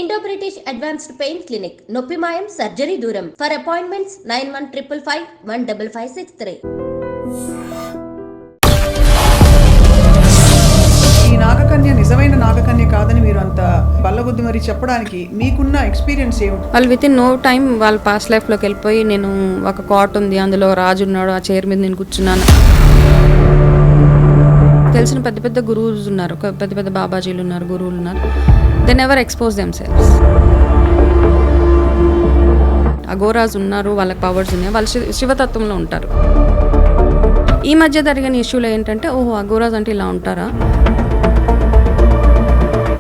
Indo British advanced pain clinic నొప్పి మాయం surgery దూరం. For appointments 9155515563. ఈ నాగకన్య నిజమైన నాగకన్య కాదని మీరు అంత బల్లగుద్ది మరి చెప్పడానికి మీకున్న ఎక్స్పీరియన్స్ ఏమిటి? వాళ్ళు విత్ ఇన్ నో టైం వాళ్ళ పాస్ట్ లైఫ్లోకి వెళ్ళిపోయి, నేను ఒక కాట్ ఉంది, అందులో రాజు ఉన్నాడు, ఆ చైర్ మీద నేను కూర్చున్నాను. తెలిసిన పెద్ద పెద్ద గురువులు ఉన్నారు, పెద్ద పెద్ద బాబాజీలు ఉన్నారు, గురువులు ఉన్నారు. They never expose them selves. Aghoras ఉన్నారు, వాళ్ళకి పవర్స్ ఉన్నాయి, వాళ్ళు శివతత్వంలో ఉంటారు. ఈ మధ్య జరిగిన ఇష్యూలో ఏంటంటే, ఓహో అఘోరాస్ అంటే ఇలా ఉంటారా.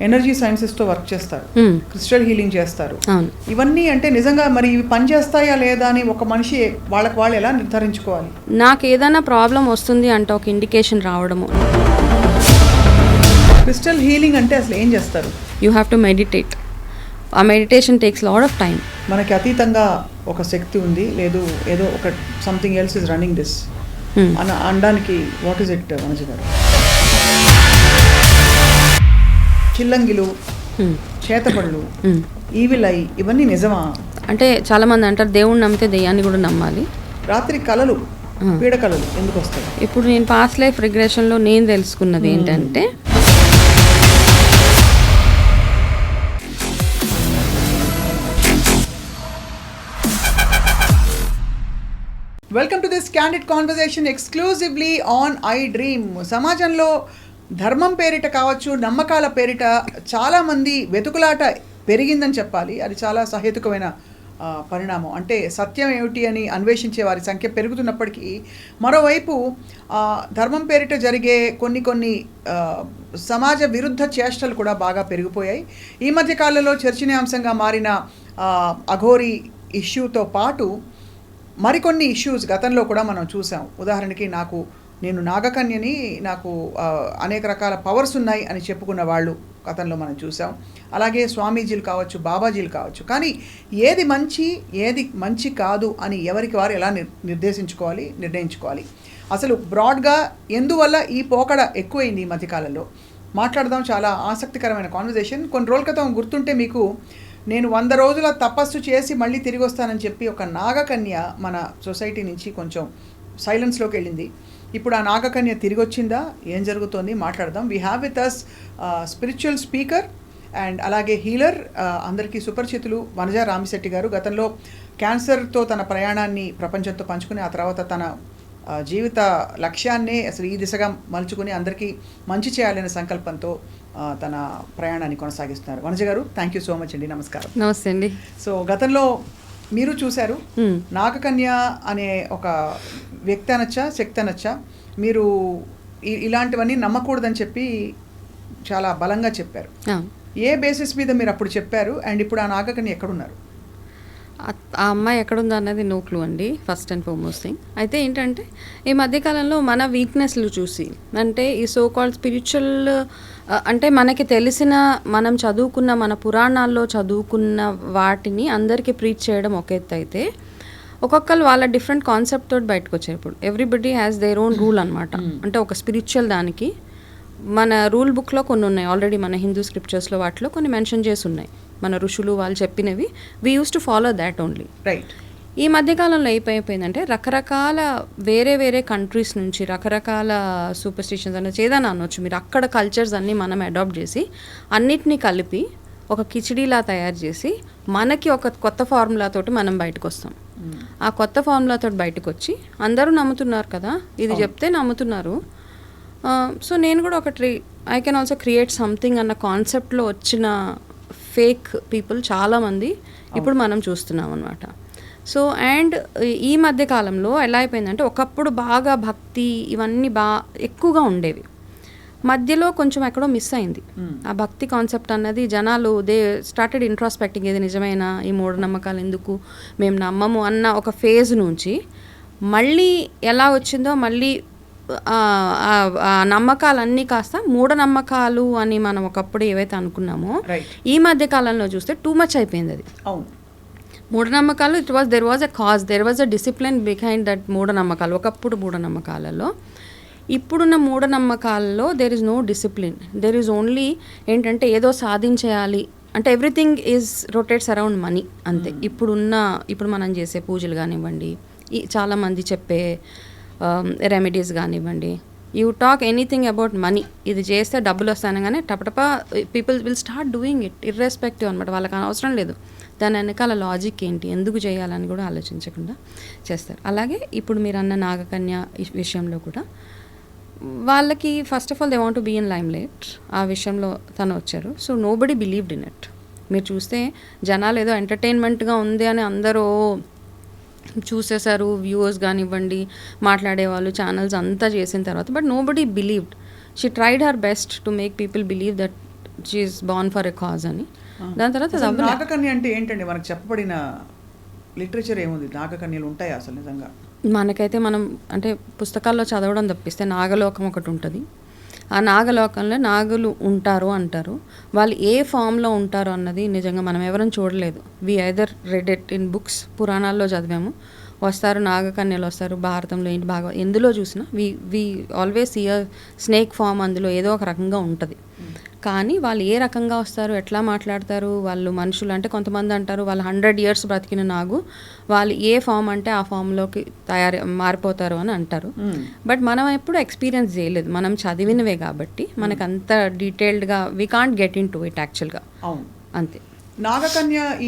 ఎనర్జీ సైన్సెస్తో వర్క్ చేస్తారు, క్రిస్టల్ హీలింగ్ చేస్తారు. అవును. ఇవన్నీ అంటే నిజంగా మరి ఇవి పనిచేస్తాయా లేదా అని ఒక మనిషి వాళ్ళకి వాళ్ళు ఎలా నిర్ధారించుకోవాలి? నాకు ఏదైనా ప్రాబ్లం వస్తుంది అంటే ఒక ఇండికేషన్ రావడము. క్రిస్టల్ హీలింగ్ అంటే అసలు ఏం చేస్తారు? You have to meditate. ఆ meditation takes lot of time. మనకి అతీతంగా ఒక శక్తి ఉంది, లేదు ఏదో ఒక something else is running this అని అనడానికి వాట్ ఈస్ ఇట్ మనజ గారు? చిల్లంగిలు, చేతపళ్ళు, ఈవిల్ ఐ, ఇవన్నీ నిజమా? అంటే చాలా మంది అంటారు దేవుణ్ణి నమ్మితే దెయ్యాన్ని కూడా నమ్మాలి. రాత్రి కళలు, పీడకలలు ఎందుకు వస్తాయి? ఇప్పుడు నేను పాస్ట్ లైఫ్ రిగ్రెషన్లో నేను తెలుసుకున్నది ఏంటంటే, welcome to this candid conversation exclusively on I dream. సమాజంలో ధర్మం పేరిట కావచ్చు, నమ్మకాల పేరిట చాలామంది వెతుకులాట పెరిగిందని చెప్పాలి. అది చాలా సహేతుకమైన పరిణామం. అంటే సత్యం ఏమిటి అని అన్వేషించే వారి సంఖ్య పెరుగుతున్నప్పటికీ, మరోవైపు ధర్మం పేరిట జరిగే కొన్ని సమాజ విరుద్ధ చేష్టలు కూడా బాగా పెరిగిపోయాయి. ఈ మధ్య కాలంలో చర్చనీయాంశంగా మారిన అఘోరీ ఇష్యూతో పాటు మరికొన్ని ఇష్యూస్ గతంలో కూడా మనం చూసాం. ఉదాహరణకి నేను నాగకన్యని, నాకు అనేక రకాల పవర్స్ ఉన్నాయి అని చెప్పుకున్న వాళ్ళు గతంలో మనం చూసాం. అలాగే స్వామీజీలు కావచ్చు, బాబాజీలు కావచ్చు. కానీ ఏది మంచి కాదు అని ఎవరికి వారు ఎలా నిర్ణయించుకోవాలి? అసలు బ్రాడ్గా ఎందువల్ల ఈ పోకడ ఎక్కువైంది ఈ మధ్యకాలంలో మాట్లాడదాం. చాలా ఆసక్తికరమైన కాన్వర్జేషన్. కొన్ని రోజుల క్రితం గుర్తుంటే మీకు, నేను 100 రోజుల తపస్సు చేసి మళ్ళీ తిరిగి వస్తానని చెప్పి ఒక నాగకన్య మన సొసైటీ నుంచి కొంచెం సైలెన్స్లోకి వెళ్ళింది. ఇప్పుడు ఆ నాగకన్య తిరిగి వచ్చిందా, ఏం జరుగుతోంది మాట్లాడదాం. We have with us spiritual speaker and అలాగే హీలర్, అందరికీ సుపరిచితులు, వనజ రామిశెట్టి గారు. గతంలో క్యాన్సర్తో తన ప్రయాణాన్ని ప్రపంచంతో పంచుకుని, ఆ తర్వాత తన జీవిత లక్ష్యాన్నే అసలు ఈ దిశగా మలుచుకుని అందరికీ మంచి చేయాలనే సంకల్పంతో తన ప్రయాణాన్ని కొనసాగిస్తున్నారు. వనజ గారు, థ్యాంక్ యూ సో మచ్ అండి. నమస్కారం. నమస్తే అండి. సో గతంలో మీరు చూశారు, నాగకన్య అనే ఒక వ్యక్తి అనొచ్చా, శక్తి అనొచ్చా, మీరు ఇలాంటివన్నీ నమ్మకూడదని చెప్పి చాలా బలంగా చెప్పారు. ఏ బేసిస్ మీద మీరు అప్పుడు చెప్పారు, అండ్ ఇప్పుడు ఆ నాగకన్య ఎక్కడున్నారు? ఆ అమ్మాయి ఎక్కడుందా అన్నది నో క్లూ అండి, ఫస్ట్ అండ్ ఫార్మోస్ట్ థింగ్. అయితే ఏంటంటే, ఈ మధ్యకాలంలో మన వీక్నెస్లు చూసి, అంటే ఈ సో కాల్డ్ స్పిరిచువల్, అంటే మనకి తెలిసిన, మనం చదువుకున్న, మన పురాణాల్లో చదువుకున్న వాటిని అందరికీ ప్రీచ్ చేయడం ఒక ఎత్తు అయితే, ఒక్కొక్కరు వాళ్ళ డిఫరెంట్ కాన్సెప్ట్ తోటి బయటకు వచ్చారు. ఇప్పుడు everybody has their own rule అనమాట. అంటే ఒక స్పిరిచువల్ దానికి మన రూల్ బుక్లో కొన్ని ఉన్నాయి ఆల్రెడీ, మన హిందూ స్క్రిప్చర్స్లో వాటిలో కొన్ని మెన్షన్ చేసి ఉన్నాయి. మన ఋషులు వాళ్ళు చెప్పినవి we use to follow that only. Right. ఈ మధ్యకాలంలో అయిపోయిందంటే, రకరకాల వేరే కంట్రీస్ నుంచి రకరకాల సూపర్స్టిషన్స్ అనేది ఏదైనా అనొచ్చు మీరు, అక్కడ కల్చర్స్ అన్నీ మనం అడాప్ట్ చేసి అన్నిటినీ కలిపి ఒక కిచిడీలా తయారు చేసి మనకి ఒక కొత్త ఫార్ములాతోటి మనం బయటకు వస్తాం. ఆ కొత్త ఫార్ములాతో బయటకు వచ్చి అందరూ నమ్ముతున్నారు కదా, ఇది చెప్తే నమ్ముతున్నారు. సో నేను కూడా I can also create something అన్న కాన్సెప్ట్లో వచ్చిన ఫేక్ పీపుల్ చాలామంది ఇప్పుడు మనం చూస్తున్నాం అనమాట. సో అండ్ ఈ మధ్య కాలంలో ఎలా అయిపోయిందంటే, ఒకప్పుడు బాగా భక్తి ఇవన్నీ ఎక్కువగా ఉండేవి, మధ్యలో కొంచెం ఎక్కడో మిస్ అయింది ఆ భక్తి కాన్సెప్ట్ అన్నది. జనాలు దే స్టార్టెడ్ ఇంట్రాస్పెక్టింగ్, ఇది నిజమైన ఈ మూఢనమ్మకాలు ఎందుకు మేము నమ్మము అన్న ఒక ఫేజ్ నుంచి మళ్ళీ ఎలా వచ్చిందో, మళ్ళీ నమ్మకాలన్నీ కాస్త మూఢనమ్మకాలు అని మనం ఒకప్పుడు ఏవైతే అనుకున్నామో, ఈ మధ్య కాలంలో చూస్తే టూ మచ్ అయిపోయింది అది. మూఢనమ్మకాలు, there was a cause, there was a discipline behind that మూఢనమ్మకాలు. ఒకప్పుడు మూఢనమ్మకాలలో ఇప్పుడున్న మూఢనమ్మకాల్లో there is no discipline, there is only ఏంటంటే ఏదో సాధించేయాలి, అంటే everything is rotates around money అంతే. ఇప్పుడు మనం చేసే పూజలు కానివ్వండి, చాలామంది చెప్పే రెమెడీస్ కానివ్వండి, you talk anything about money, ఇది చేస్తే డబ్బులు వస్తానగానే టపటపా people will start doing it irrespective అనమాట. వాళ్ళకి అవసరం లేదు దాని వెనకాల లాజిక్ ఏంటి, ఎందుకు చేయాలని కూడా ఆలోచించకుండా చేస్తారు. అలాగే ఇప్పుడు మీరు అన్న నాగకన్య విషయంలో కూడా వాళ్ళకి first of all they want to be in lime light. ఆ విషయంలో తను వచ్చారు. So nobody believed in it. మీరు చూస్తే జనాలు ఏదో ఎంటర్టైన్మెంట్గా ఉంది అని అందరూ చూసేశారు, వ్యూవర్స్ కానివ్వండి, మాట్లాడేవాళ్ళు, ఛానల్స్ అంతా చేసిన తర్వాత, but nobody believed. She tried her best to make people believe that she is born for a cause అని. దాని తర్వాత నాగకన్య అంటే ఏంటండి? మనకు చెప్పబడిన లిటరేచర్ ఏముంది? నాగకన్యలు ఉంటాయి అసలు నిజంగా? మనకైతే మనం అంటే పుస్తకాల్లో చదవడం తప్పిస్తే నాగలోకం ఒకటి ఉంటుంది. ఆ నాగలోకంలో నాగులు ఉంటారు అంటారు. వాళ్ళు ఏ ఫామ్లో ఉంటారు అన్నది నిజంగా మనం ఎవరైనా చూడలేదు. We either read it in books, పురాణాల్లో చదివాము, వస్తారు నాగకన్యలు వస్తారు, భారతంలో ఏంటి ఎందులో చూసినా we always see a snake form, అందులో ఏదో ఒక రకంగా ఉంటుంది. కానీ వాళ్ళు ఏ రకంగా వస్తారు, ఎట్లా మాట్లాడతారు, వాళ్ళు మనుషులు అంటే కొంతమంది అంటారు వాళ్ళు 100 years బ్రతికిన నాగు, వాళ్ళు ఏ ఫామ్ అంటే ఆ ఫామ్లోకి మారిపోతారు అని అంటారు. బట్ మనం ఎప్పుడు ఎక్స్పీరియన్స్ చేయలేదు, మనం చదివినవే కాబట్టి మనకు అంత డీటెయిల్డ్గా we can't get in to it యాక్చువల్గా. అవును, అంతే.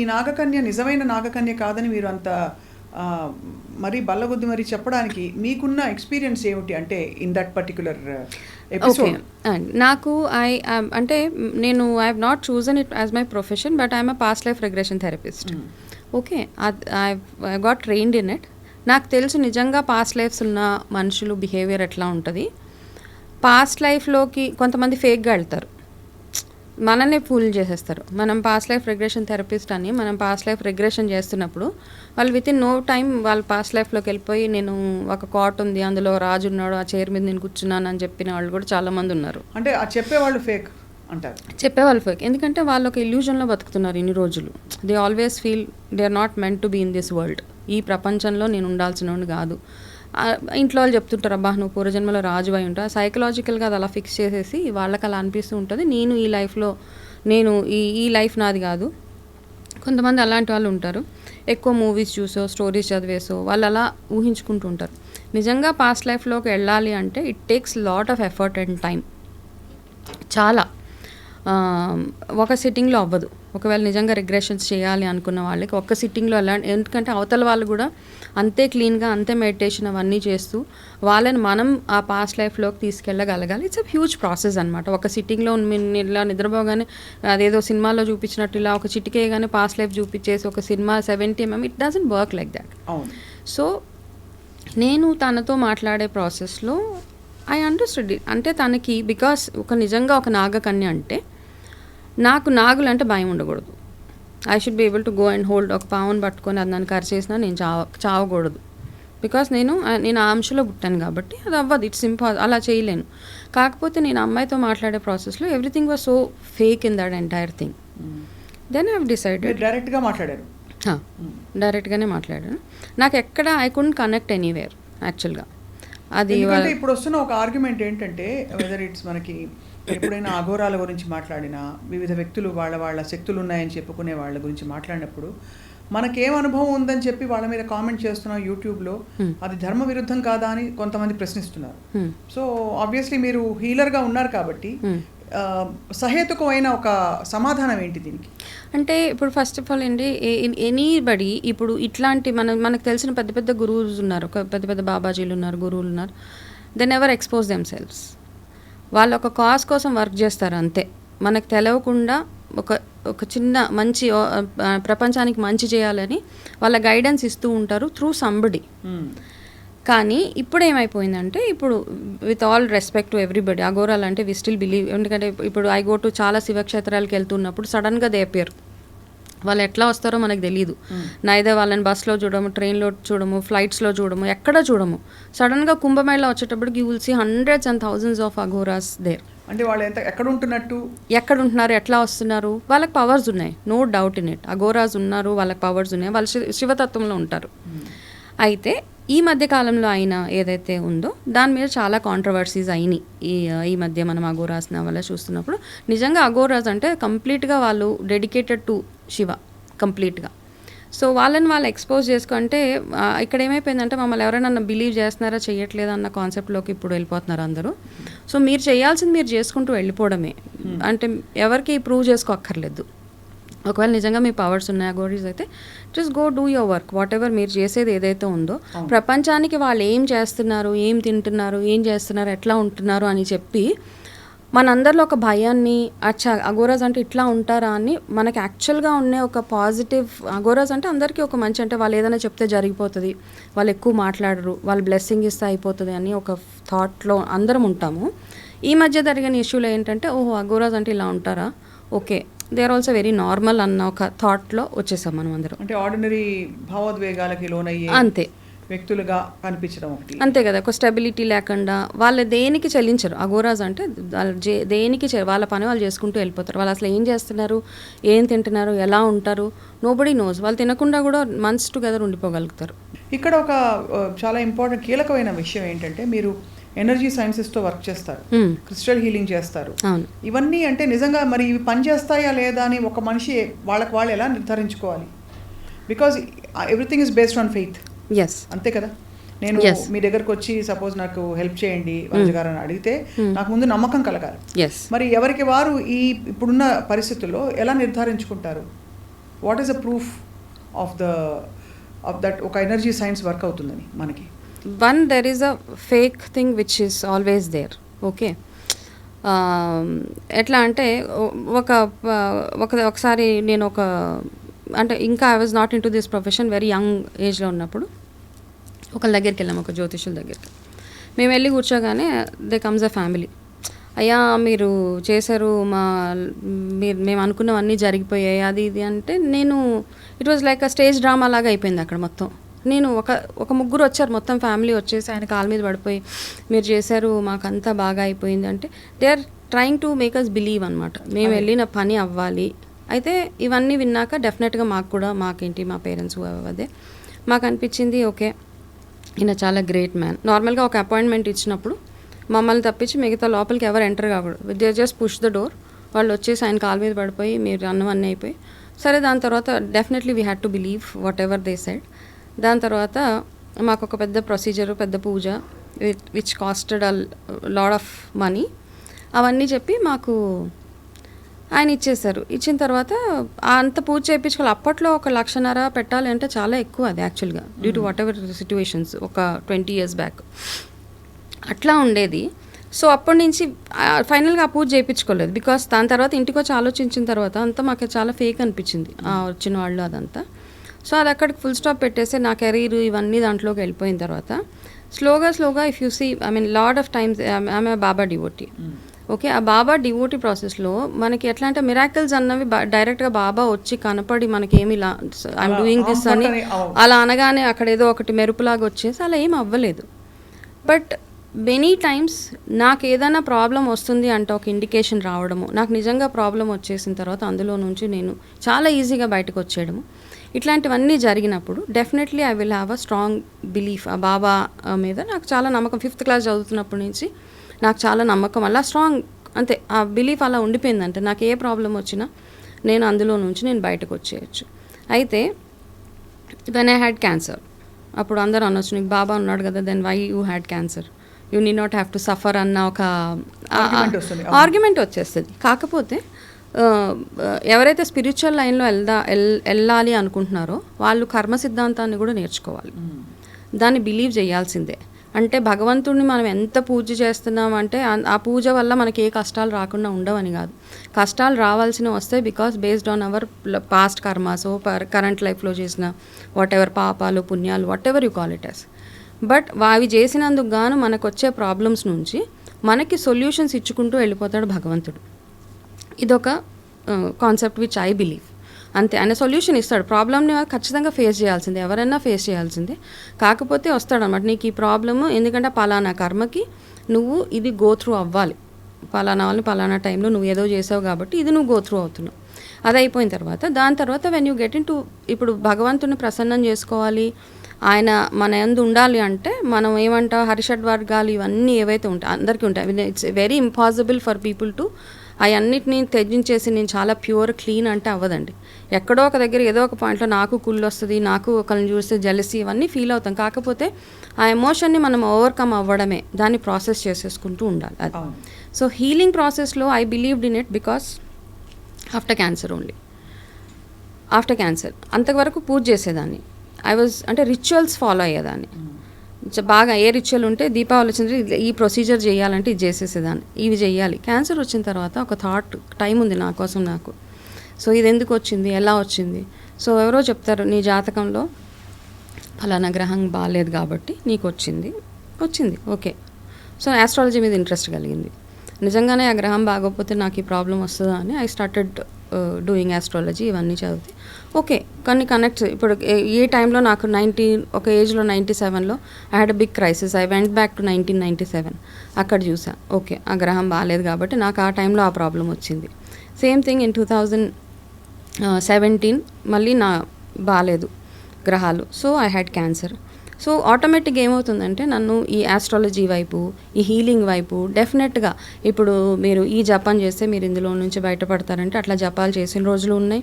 ఈ నాగకన్య నిజమైన నాగకన్య కాదని మీరు అంత మరి బల్లగుద్ది మరి చెప్పడానికి మీకున్న ఎక్స్పీరియన్స్ ఏమిటి? అంటే ఇన్ దట్ పర్టికులర్ ఎపిసోడ్ నాకు అంటే నేను I have not chosen it as my profession, but I'm a past life regression therapist. Okay, I got trained in it. నాకు తెలుసు నిజంగా పాస్ట్ లైఫ్స్ ఉన్న మనుషులు బిహేవియర్ ఎట్లా ఉంటుంది. పాస్ట్ లైఫ్లోకి కొంతమంది ఫేక్గా వెళ్తారు, మనల్ని ఫూల్ చేసేస్తారు. మనం పాస్ట్ లైఫ్ రిగ్రెషన్ థెరపిస్ట్ అని మనం పాస్ట్ లైఫ్ రిగ్రెషన్ చేస్తున్నప్పుడు వాళ్ళు విత్ ఇన్ నో టైం వాళ్ళు పాస్ట్ లైఫ్లోకి వెళ్ళిపోయి నేను ఒక కాట్ ఉంది, అందులో రాజు ఉన్నాడు, ఆ చైర్ మీద నేను కూర్చున్నాను అని చెప్పిన వాళ్ళు కూడా చాలామంది ఉన్నారు. అంటే ఆ చెప్పేవాళ్ళు ఫేక్ అంటారు? చెప్పేవాళ్ళు ఫేక్, ఎందుకంటే వాళ్ళు ఒక ఇల్యూజన్లో బతుకుతున్నారు ఇన్ని రోజులు. They always feel they are not meant to be in this world. ఈ ప్రపంచంలో నేను ఉండాల్సిన కాదు. ఇంట్లో వాళ్ళు చెప్తుంటారు అబ్బా నువ్వు పూర్వజన్మలో రాజు అయి ఉంటావు. సైకలాజికల్గా అది అలా ఫిక్స్ చేసేసి వాళ్ళకి అలా అనిపిస్తూ ఉంటుంది, నేను ఈ లైఫ్లో ఈ లైఫ్ నాది కాదు. కొంతమంది అలాంటి వాళ్ళు ఉంటారు, ఎక్కువ మూవీస్ చూసో స్టోరీస్ చదివేసో వాళ్ళు అలా ఊహించుకుంటూ ఉంటారు. నిజంగా పాస్ట్ లైఫ్లోకి వెళ్ళాలి అంటే it takes lot of effort and time. చాలా ఒక సిట్టింగ్లో అవ్వదు. ఒకవేళ నిజంగా రిగ్రెషన్స్ చేయాలి అనుకున్న వాళ్ళకి ఒక్క సిట్టింగ్లో వెళ్ళాలి. ఎందుకంటే అవతల వాళ్ళు కూడా అంతే క్లీన్గా అంతే మెడిటేషన్ అవన్నీ చేస్తూ వాళ్ళని మనం ఆ పాస్ట్ లైఫ్లోకి తీసుకెళ్ళగలగాలి. ఇట్స్ అ హ్యూజ్ ప్రాసెస్ అనమాట. ఒక సిట్టింగ్లో ఇలా నిద్రపోగానే అదేదో సినిమాలో చూపించినట్టు ఇలా ఒక చిటికేగానే పాస్ట్ లైఫ్ చూపించేసి ఒక cinema 70mm it doesn't work like that. So నేను తనతో మాట్లాడే ప్రాసెస్లో ఐ అండర్స్టూడ్ ఇట్. అంటే తనకి బికాస్ నిజంగా ఒక నాగకన్య అంటే నాకు నాగులు అంటే భయం ఉండకూడదు. I should be able to go and hold. ఒక పావును పట్టుకొని అది నన్ను కరిచేసినా నేను చావకూడదు. బికాస్ నేను ఆ అంశలో పుట్టాను కాబట్టి అది అవ్వదు, ఇట్స్ అలా చేయలేను. కాకపోతే నేను అమ్మాయితో మాట్లాడే ప్రాసెస్లో everything was so fake in that entire thing. Then I have decided. డైరెక్ట్గా మాట్లాడారు? డైరెక్ట్గానే మాట్లాడాను. నాకు ఎక్కడ ఐ కుడెంట్ కనెక్ట్ ఎనీవేర్ యాక్చువల్గా. అది ఇప్పుడు వస్తున్న ఒక ఆర్గ్యుమెంట్ ఏంటంటే వెదర్ ఇట్స్ మనకి ఎప్పుడైనా అఘోరాల గురించి మాట్లాడినా, వివిధ వ్యక్తులు వాళ్ళ శక్తులు ఉన్నాయని చెప్పుకునే వాళ్ళ గురించి మాట్లాడినప్పుడు మనకేం అనుభవం ఉందని చెప్పి వాళ్ళ మీద కామెంట్ చేస్తున్నాం యూట్యూబ్లో, అది ధర్మ విరుద్ధం కాదా అని కొంతమంది ప్రశ్నిస్తున్నారు. సో ఆబ్వియస్లీ మీరు హీలర్గా ఉన్నారు కాబట్టి సహేతుకమైన ఒక సమాధానం ఏంటి దీనికి? అంటే ఇప్పుడు ఫస్ట్ ఆఫ్ ఆల్ అండి, ఎనీబడి ఇప్పుడు ఇట్లాంటి మనకు తెలిసిన పెద్ద పెద్ద గురువులు ఉన్నారు, పెద్ద పెద్ద బాబాజీలు ఉన్నారు, గురువులు ఉన్నారు. They never expose them selves. వాళ్ళు ఒక కాజ్ కోసం వర్క్ చేస్తారు అంతే. మనకు తెలవకుండా ఒక చిన్న మంచి ప్రపంచానికి మంచి చేయాలని వాళ్ళ గైడెన్స్ ఇస్తూ ఉంటారు త్రూ సంబడి. కానీ ఇప్పుడు ఏమైపోయిందంటే, ఇప్పుడు with all respect to everybody, అఘోరాలు అంటే వి స్టిల్ బిలీవ్. ఎందుకంటే ఇప్పుడు ఐ గో టు చాలా శివక్షేత్రాలకు వెళ్తున్నప్పుడు సడన్గా దే అపియర్. వాళ్ళు ఎట్లా వస్తారో మనకు తెలియదు. నైదే వాళ్ళని బస్లో చూడము, ట్రైన్లో చూడము, ఫ్లైట్స్లో చూడము, ఎక్కడ చూడము. సడన్గా కుంభమేళ వచ్చేటప్పటికి you will see hundreds and thousands of Aghoras there. అంటే వాళ్ళు ఎక్కడ ఉంటున్నారు, ఎట్లా వస్తున్నారు, వాళ్ళకి పవర్స్ ఉన్నాయి, no doubt in it. Aghoras ఉన్నారు, వాళ్ళకి పవర్స్ ఉన్నాయి, వాళ్ళు శివతత్వంలో ఉంటారు. అయితే ఈ మధ్య కాలంలో అయిన ఏదైతే ఉందో దాని మీద చాలా కాంట్రవర్సీస్ అయినాయి. ఈ మధ్య మనం అఘోరాస్ వల్ల చూస్తున్నప్పుడు నిజంగా అఘోరాస్ అంటే కంప్లీట్గా వాళ్ళు డెడికేటెడ్ టు శివ కంప్లీట్గా. సో వాళ్ళని వాళ్ళు ఎక్స్పోజ్ చేసుకుంటే ఇక్కడ ఏమైపోయిందంటే మమ్మల్ని ఎవరైనా బిలీవ్ చేస్తున్నారా చేయట్లేదా అన్న కాన్సెప్ట్లోకి ఇప్పుడు వెళ్ళిపోతున్నారు అందరూ. సో మీరు చేయాల్సింది మీరు చేసుకుంటూ వెళ్ళిపోవడమే, అంటే ఎవరికి ప్రూవ్ చేసుకోక్కర్లేదు. ఒకవేళ నిజంగా మీ పవర్స్ ఉన్నాయి అఘోరీస్ అయితే just go do your work. What ever మీరు చేసేది ఏదైతే ఉందో ప్రపంచానికి వాళ్ళు ఏం చేస్తున్నారు, ఏం తింటున్నారు, ఏం చేస్తున్నారు, ఎట్లా ఉంటున్నారు అని చెప్పి మనందరిలో ఒక భయాన్ని, అచ్చా అఘోరాస్ అంటే ఇట్లా ఉంటారా అని మనకి యాక్చువల్గా ఉండే ఒక పాజిటివ్. అఘోరాస్ అంటే అందరికీ ఒక మంచి, అంటే వాళ్ళు ఏదైనా చెప్తే జరిగిపోతుంది, వాళ్ళు ఎక్కువ మాట్లాడరు, వాళ్ళు బ్లెస్సింగ్ ఇస్తే అయిపోతుంది అని ఒక థాట్లో అందరం ఉంటాము. ఈ మధ్య జరిగిన ఇష్యూలో ఏంటంటే ఓహో అఘోరాస్ అంటే ఇలా ఉంటారా, okay they are also very normal అన్న ఒక థాట్లో వచ్చేసాం మనం అందరం. అంటే ఆర్డినరీ భావోద్వేగాలకి లోనయ్యే అంతే వ్యక్తులుగా కనిపించడం ఒకటి. అంతే కదా, ఒక స్టెబిలిటీ లేకుండా వాళ్ళు దేనికి చెల్లించరు. అఘోరాస్ అంటే దేనికి వాళ్ళ పని వాళ్ళు చేసుకుంటూ వెళ్ళిపోతారు. వాళ్ళు అసలు ఏం చేస్తున్నారు, ఏం తింటున్నారు, ఎలా ఉంటారు, నోబడీ నోస్. వాళ్ళు తినకుండా కూడా మంత్స్ టుగెదర్ ఉండిపోగలుగుతారు. ఇక్కడ ఒక చాలా ఇంపార్టెంట్ కీలకమైన విషయం ఏంటంటే మీరు ఎనర్జీ సైన్సెస్తో వర్క్ చేస్తారు, క్రిస్టల్ హీలింగ్ చేస్తారు. ఇవన్నీ అంటే నిజంగా మరి ఇవి పనిచేస్తాయా లేదా అని ఒక మనిషి వాళ్ళకి వాళ్ళు ఎలా నిర్ధారించుకోవాలి? Because everything is based on faith. అంతే కదా. నేను మీ దగ్గరకు వచ్చి సపోజ్ నాకు హెల్ప్ చేయండి గారు అని అడిగితే నాకు ముందు నమ్మకం కలగాలి. మరి ఎవరికి వారు ఈ ఇప్పుడున్న పరిస్థితుల్లో ఎలా నిర్ధారించుకుంటారు? What is the proof of that ఒక ఎనర్జీ సైన్స్ వర్క్ అవుతుందని మనకి? One, there is a fake thing which is always there. Okay. ఎట్లా అంటే ఒకసారి నేను అంటే ఇంకా I was not in to this profession, very young ఏజ్లో ఉన్నప్పుడు ఒకళ్ళ దగ్గరికి వెళ్ళాము, ఒక జ్యోతిషుల దగ్గరికి. మేము వెళ్ళి కూర్చోగానే దే కమ్స్ అ ఫ్యామిలీ. అయ్యా మీరు చేశారు, మేము అనుకున్నవన్నీ జరిగిపోయాయి అది ఇది అంటే నేను it was like a stage drama లాగా అయిపోయింది అక్కడ మొత్తం. నేను ఒక ముగ్గురు వచ్చారు, మొత్తం ఫ్యామిలీ వచ్చేసి ఆయన కాళ్ళ మీద పడిపోయి మీరు చేశారు మాకంతా బాగా అయిపోయింది అంటే they are trying to make us believe అనమాట, మేము వెళ్ళిన పని అవ్వాలి. అయితే ఇవన్నీ విన్నాక డెఫినెట్గా మాకేంటి మా పేరెంట్స్ అదే మాకు అనిపించింది ఓకే ఈయన చాలా గ్రేట్ మ్యాన్. నార్మల్గా ఒక అపాయింట్మెంట్ ఇచ్చినప్పుడు మమ్మల్ని తప్పించి మిగతా లోపలికి ఎవరు ఎంటర్ కాకూడదు, they just push the door. వాళ్ళు వచ్చేసి ఆయన కాళ్ళ మీద పడిపోయి మీరు అన్నవన్నీ అయిపోయి సరే. దాని తర్వాత definitely we had to believe whatever they said. దాని తర్వాత మాకు ఒక పెద్ద ప్రొసీజరు, పెద్ద puja which costed a lot of money అవన్నీ చెప్పి మాకు ఆయన ఇచ్చేశారు. ఇచ్చిన తర్వాత అంత పూజ చేయించుకోవాలి. అప్పట్లో 1,00,000 పెట్టాలి అంటే చాలా ఎక్కువ అది యాక్చువల్గా, due to what ever situations, ఒక 20 years బ్యాక్ అట్లా ఉండేది. సో అప్పటి నుంచి ఫైనల్గా ఆ పూజ చేయించుకోలేదు. బికాస్ దాని తర్వాత ఇంటికి వచ్చి ఆలోచించిన తర్వాత అంతా మాకు చాలా ఫేక్ అనిపించింది వచ్చిన వాళ్ళు అదంతా. సో అది అక్కడికి ఫుల్ స్టాప్ పెట్టేసి నా కెరీర్ ఇవన్నీ దాంట్లోకి వెళ్ళిపోయిన తర్వాత స్లోగా if you see I mean lot of times I'm a baba devotee. Okay, ఆ బాబా డివోటీ ప్రాసెస్లో మనకి ఎట్లా అంటే మిరాకిల్స్ అన్నవి డైరెక్ట్గా బాబా వచ్చి కనపడి మనకి ఏమి ఇలా ఐఎమ్ డూయింగ్ దిస్ అని అలా అనగానే అక్కడ ఏదో ఒకటి మెరుపులాగా వచ్చేసి అలా ఏం అవ్వలేదు. బట్ మెనీ టైమ్స్ నాకు ఏదైనా ప్రాబ్లం వస్తుంది అంటే ఒక ఇండికేషన్ రావడము, నాకు నిజంగా ప్రాబ్లం వచ్చేసిన తర్వాత అందులో నుంచి నేను చాలా ఈజీగా బయటకు వచ్చేయడము, ఇట్లాంటివన్నీ జరిగినప్పుడు definitely I will have a strong belief. ఆ బాబా మీద నాకు చాలా నమ్మకం. 5th class చదువుతున్నప్పటి నుంచి నాకు చాలా నమ్మకం, అలా స్ట్రాంగ్ అంతే ఆ బిలీఫ్ అలా ఉండిపోయిందంటే నాకు ఏ ప్రాబ్లం వచ్చినా నేను అందులో నుంచి నేను బయటకు వచ్చేయచ్చు. అయితే వెన్ ఐ హ్యాడ్ క్యాన్సర్ అప్పుడు అందరూ అనొచ్చు నీకు బాబా ఉన్నాడు కదా, then why you had cancer, you need not have to suffer అన్న ఒక ఆర్గ్యుమెంట్ వచ్చేస్తుంది. కాకపోతే ఎవరైతే స్పిరిచువల్ లైన్లో వెళ్ళాలి అనుకుంటున్నారో వాళ్ళు కర్మ సిద్ధాంతాన్ని కూడా నేర్చుకోవాలి, దాన్ని బిలీవ్ చేయాల్సిందే. అంటే భగవంతుడిని మనం ఎంత పూజ చేస్తున్నాం అంటే ఆ పూజ వల్ల మనకి ఏ కష్టాలు రాకుండా ఉండవని కాదు, కష్టాలు రావాల్సినవి వస్తాయి. Because based on our past karmas, current లైఫ్లో చేసిన వాట్ ఎవర్ పాపాలు పుణ్యాలు whatever you call it as. But అవి చేసినందుకు గాను మనకు వచ్చే ప్రాబ్లమ్స్ నుంచి మనకి సొల్యూషన్స్ ఇచ్చుకుంటూ వెళ్ళిపోతాడు భగవంతుడు. ఇదొక కాన్సెప్ట్ విచ్ ఐ బిలీవ్. అంతే, ఆయన సొల్యూషన్ ఇస్తాడు. ప్రాబ్లమ్ని ఖచ్చితంగా ఫేస్ చేయాల్సిందే, ఎవరైనా ఫేస్ చేయాల్సిందే. కాకపోతే వస్తాడు అనమాట నీకు ఈ ప్రాబ్లము, ఎందుకంటే పలానా కర్మకి నువ్వు ఇది గో త్రూ అవ్వాలి, పలానా వాళ్ళని పలానా టైంలో నువ్వు ఏదో చేసావు కాబట్టి ఇది నువ్వు గో త్రూ అవుతున్నావు. అది అయిపోయిన తర్వాత దాని తర్వాత when you get in to ఇప్పుడు భగవంతుని ప్రసన్నం చేసుకోవాలి, ఆయన మన యందు ఉండాలి అంటే మనం ఏమంటాం హరిషడ్ వర్గాలు ఇవన్నీ ఏవైతే ఉంటాయి అందరికీ ఉంటాయి. It's very impossible for people to అవన్నిటిని త్యజించేసి నేను చాలా ప్యూర్ క్లీన్ అంటే అవ్వదండి. ఎక్కడో ఒక దగ్గర ఏదో ఒక పాయింట్లో నాకు కుళ్ళు వస్తుంది, నాకు ఒకరిని చూస్తే జెలసీ, ఇవన్నీ ఫీల్ అవుతాం. కాకపోతే ఆ ఎమోషన్ని మనం ఓవర్కమ్ అవ్వడమే, దాన్ని ప్రాసెస్ చేసేసుకుంటూ ఉండాలి. అది సో హీలింగ్ ప్రాసెస్లో I believed in it because after cancer only. After cancer అంతవరకు పూజ చేసేదాన్ని. అంటే రిచువల్స్ ఫాలో అయ్యేదాన్ని బాగా. ఏ రిచువల్ ఉంటే దీపావళి వచ్చింది ఈ ప్రొసీజర్ చేయాలంటే ఇది చేసేసేదాన్ని, ఇవి చేయాలి. క్యాన్సర్ వచ్చిన తర్వాత ఒక థాట్, టైం ఉంది నా కోసం నాకు. సో ఇది ఎందుకు వచ్చింది, ఎలా వచ్చింది? సో ఎవరో చెప్తారు నీ జాతకంలో ఫలానా గ్రహం బాగాలేదు కాబట్టి నీకు వచ్చింది. ఓకే. సో ఆస్ట్రాలజీ మీద ఇంట్రెస్ట్ కలిగింది. నిజంగానే ఆ గ్రహం బాగోకపోతే నాకు ఈ ప్రాబ్లం వస్తుందా అని ఐ స్టార్టెడ్ డూయింగ్ ఆస్ట్రాలజీ. ఇవన్నీ చదివితే ఓకే కొన్ని కనెక్ట్స్. ఇప్పుడు ఏ టైంలో నాకు ఒక ఏజ్లో 97లో I had a big crisis. I went back to 1997. అక్కడ చూసా ఓకే ఆ గ్రహం బాగాలేదు కాబట్టి నాకు ఆ టైంలో ఆ ప్రాబ్లం వచ్చింది. సేమ్ థింగ్ ఇన్ 2017 మళ్ళీ నా బాగాలేదు గ్రహాలు. So I had cancer. So ఆటోమేటిక్గా ఏమవుతుందంటే నన్ను ఈ ఆస్ట్రాలజీ వైపు, ఈ హీలింగ్ వైపు డెఫినెట్గా ఇప్పుడు మీరు ఈ జపం చేస్తే మీరు ఇందులో నుంచి బయటపడతారంటే అట్లా జపాలు చేసిన రోజులు ఉన్నాయి.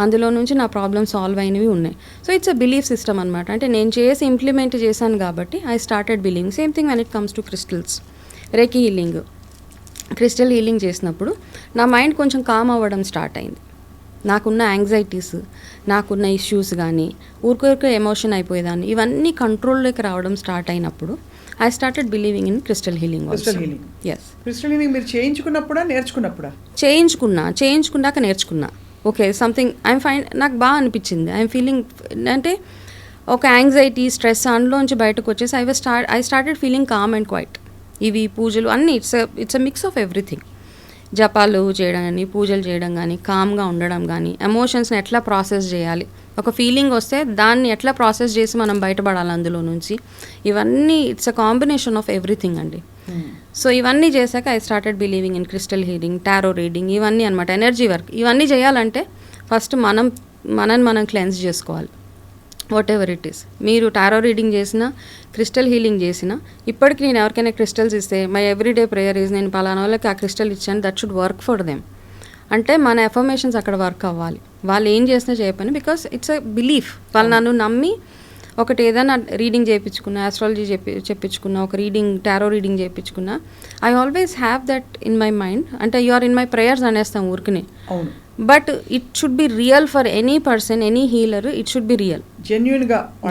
అందులో నుంచి నా ప్రాబ్లమ్ సాల్వ్ అయినవి ఉన్నాయి. So it's a belief system అనమాట. అంటే నేను చేసి ఇంప్లిమెంట్ చేశాను కాబట్టి I started believing. Same thing when it comes to crystals, Reiki healing. Crystal healing చేసినప్పుడు నా మైండ్ కొంచెం కామ్ అవ్వడం స్టార్ట్ అయింది. నాకున్న యాంగ్జైటీస్, నాకున్న ఇష్యూస్ కానీ ఊరికే ఎమోషన్ అయిపోయేదాన్ని, ఇవన్నీ కంట్రోల్లోకి రావడం స్టార్ట్ అయినప్పుడు I started believing in crystal healing. Yes. Crystal healing మీరు చేయించుకున్నప్పుడా నేర్చుకున్నప్పుడా? చేయించుకున్నాక నేర్చుకున్నా. ఓకే సంథింగ్ ఐఎమ్ ఫైన్, నాకు బాగా అనిపించింది. ఐఎమ్ ఫీలింగ్ అంటే ఒక యాంగ్జైటీ, స్ట్రెస్ అందులోంచి బయటకు వచ్చేసి I started feeling calm and quiet. ఇవి పూజలు అన్నీ it's a mix of everything. జపాలు చేయడం కానీ, పూజలు చేయడం కానీ, కామ్గా ఉండడం కానీ, ఎమోషన్స్ని ఎట్లా ప్రాసెస్ చేయాలి, ఒక ఫీలింగ్ వస్తే దాన్ని ఎట్లా ప్రాసెస్ చేసి మనం బయటపడాలి అందులో నుంచి, ఇవన్నీ it's a combination of everything అండి. సో ఇవన్నీ చేశాక I started believing in crystal healing, tarot reading, ఇవన్నీ అనమాట. ఎనర్జీ వర్క్ ఇవన్నీ చేయాలంటే ఫస్ట్ మనం క్లెన్స్ చేసుకోవాలి. What ever it is. మీరు టారో రీడింగ్ చేసినా, క్రిస్టల్ హీలింగ్ చేసినా, ఇప్పటికి నేను ఎవరికైనా క్రిస్టల్స్ ఇస్తే మై ఎవ్రీడే ప్రేయర్ ఈజ్ నేను పలానా వాళ్ళకి ఆ క్రిస్టల్ ఇచ్చాను, that should work for them. అంటే మన ఎఫర్మేషన్స్ అక్కడ వర్క్ అవ్వాలి. వాళ్ళు ఏం చేసినా చేయపని, బికాస్ ఇట్స్ అ బిలీఫ్. వాళ్ళు నన్ను నమ్మి ఒకటి ఏదైనా రీడింగ్ చేయించుకున్నా, ఆస్ట్రాలజీ చెప్పించుకున్నా, ఒక టారో రీడింగ్ చేయించుకున్నా, I always have that in my mind. అంటే you are in my prayers అనేస్తాం ఊరికినే, but it should be real for any person, any healer. It should be real,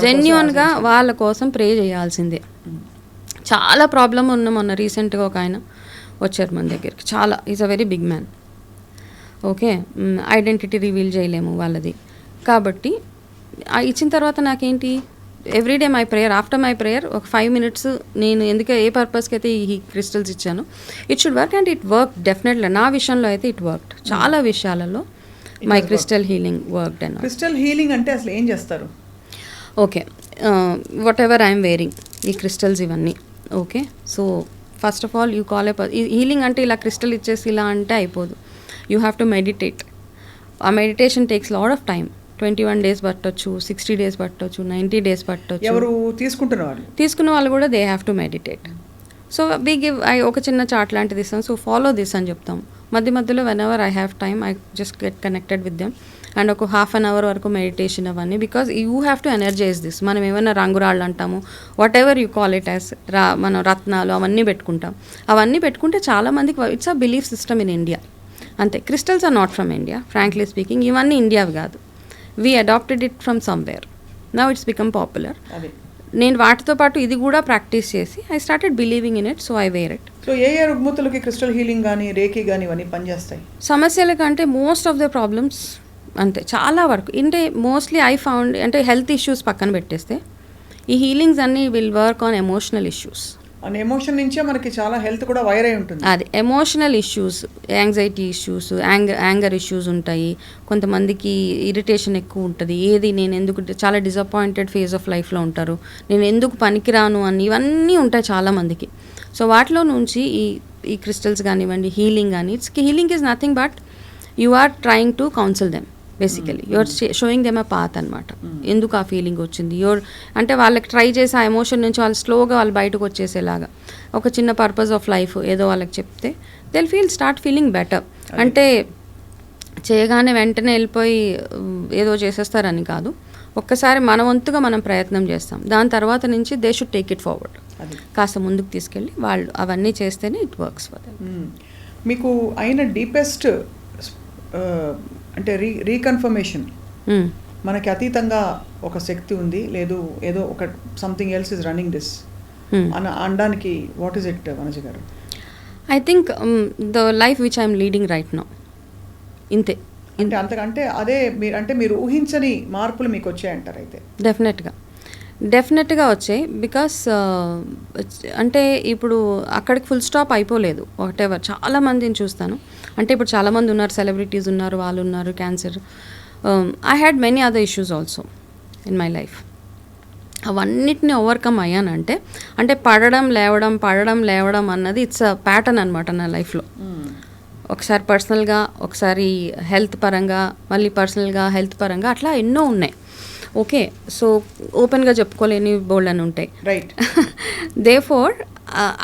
జెన్యున్గా వాళ్ళ కోసం ప్రే చేయాల్సిందే. చాలా ప్రాబ్లం ఉన్న మొన్న రీసెంట్గా ఒక ఆయన వచ్చారు మన దగ్గరికి. చాలా is a very big man. Okay identity reveal చేయలేము వాళ్ళది. కాబట్టి ఇచ్చిన తర్వాత నాకేంటి, everyday my prayer, after my prayer ఒక 5 minutes నేను ఏ పర్పస్కి అయితే ఈ క్రిస్టల్స్ ఇచ్చాను, it should work. And it work definitely. నా విషయంలో అయితే ఇట్ వర్క్డ్. చాలా విషయాలలో my crystal healing worked. And crystal healing అంటే అసలు ఏం చేస్తారు? Okay whatever I'm wearing ఈ క్రిస్టల్స్ ఇవన్నీ. Okay so first of all you call healing అంటే ఇలా క్రిస్టల్ ఇచ్చేసి ఇలా అంటే అయిపోదు. You have to meditate. ఆ meditation takes lot of time. 21 days పట్టొచ్చు, 60 days పట్టొచ్చు, 90 days పట్టొచ్చు. ఎవరు తీసుకున్న వాళ్ళు కూడా they have to meditate. So we give ఒక చిన్న చార్ట్ లాంటిది ఇస్తాం. సో ఫాలో దిస్ అని చెప్తాం. మధ్యలో whenever I have time I just get connected with them. And ఒక 1/2 hour వరకు మెడిటేషన్ అవన్నీ, because you have to energise this. మనం ఏమైనా రంగురాళ్ళు అంటాము, whatever you call it as, మనం రత్నాలు అవన్నీ పెట్టుకుంటాం. అవన్నీ పెట్టుకుంటే చాలామందికి it's a belief system in India. అంతే. Crystals are not from India, frankly speaking. ఇవన్నీ ఇండియావి కాదు. We adapted it from somewhere. Now it's become popular. నేను వాటితో పాటు ఇది కూడా ప్రాక్టీస్ చేసి I started believing in it. So I wear it. So ఏ రుగ్మతులకి క్రిస్టల్ హీలింగ్ కానీ, రేకి కానీ ఇవన్నీ పనిచేస్తాయి? సమస్యలకంటే మోస్ట్ ఆఫ్ ద ప్రాబ్లమ్స్ అంతే, చాలా వరకు. అంటే మోస్ట్లీ ఐ ఫౌండ్ అంటే హెల్త్ ఇష్యూస్ పక్కన పెట్టేస్తే ఈ హీలింగ్స్ అన్నీ will work on emotional issues. And emotion నుంచే మనకి చాలా హెల్త్ కూడా వైర్ అయి ఉంటుంది. అది emotional issues, anxiety issues, anger issues ఉంటాయి. కొంతమందికి ఇరిటేషన్ ఎక్కువ ఉంటుంది. నేను ఎందుకు చాలా డిసప్పాయింటెడ్ ఫేజ్ ఆఫ్ లైఫ్లో ఉంటారు, నేను ఎందుకు పనికిరాను అని, ఇవన్నీ ఉంటాయి చాలామందికి. సో వాటిలో నుంచి ఈ క్రిస్టల్స్ కానివ్వండి, హీలింగ్ కానీ, healing is nothing but you are trying to counsel them. Basically your showing them a path అనమాట. ఎందుకు ఆ ఫీలింగ్ వచ్చింది అంటే వాళ్ళకి ట్రై చేసి ఆ ఎమోషన్ నుంచి వాళ్ళు స్లోగా వాళ్ళు బయటకు వచ్చేసేలాగా ఒక చిన్న పర్పస్ ఆఫ్ లైఫ్ ఏదో వాళ్ళకి చెప్తే దిల్ స్టార్ట్ ఫీలింగ్ బెటర్. అంటే చేయగానే వెంటనే వెళ్ళిపోయి ఏదో చేసేస్తారని కాదు, ఒక్కసారి మన వంతుగా మనం ప్రయత్నం చేస్తాం, దాని తర్వాత నుంచి they should take it forward, కాస్త ముందుకు తీసుకెళ్ళి వాళ్ళు అవన్నీ చేస్తేనే ఇట్ వర్క్స్ ఫర్ దెమ్. మీకు అయిన డీపెస్ట్ అంటే రీకన్ఫర్మేషన్ మనకి అతీతంగా ఒక శక్తి ఉంది, లేదు ఏదో ఒక something else is running this అని అనడానికి వాట్ ఈస్ ఇట్ వనజ గారు? I think the life which I'm leading right now, ఇంతే. అంటే అంతకంటే అదే మీరు ఊహించని మార్పులు మీకు వచ్చాయంటారు అయితే? డెఫినెట్గా వచ్చాయి. బికాస్ అంటే ఇప్పుడు అక్కడికి ఫుల్ స్టాప్ అయిపోలేదు. వాటెవర్ చాలామందిని చూస్తాను, అంటే ఇప్పుడు చాలామంది ఉన్నారు, సెలబ్రిటీస్ ఉన్నారు, వాళ్ళు ఉన్నారు, cancer. I had many other issues also in my life. అవన్నిటిని ఓవర్కమ్ అయ్యానంటే అంటే పడడం లేవడం అన్నది ఇట్స్ అ ప్యాటర్న్ అనమాట నా లైఫ్లో. ఒకసారి పర్సనల్గా, ఒకసారి హెల్త్ పరంగా, మళ్ళీ పర్సనల్గా హెల్త్ పరంగా, అట్లా ఎన్నో ఉన్నాయి. ఓకే, సో ఓపెన్గా చెప్పుకోలేని బోల్డ్ అని ఉంటాయి. Right. Therefore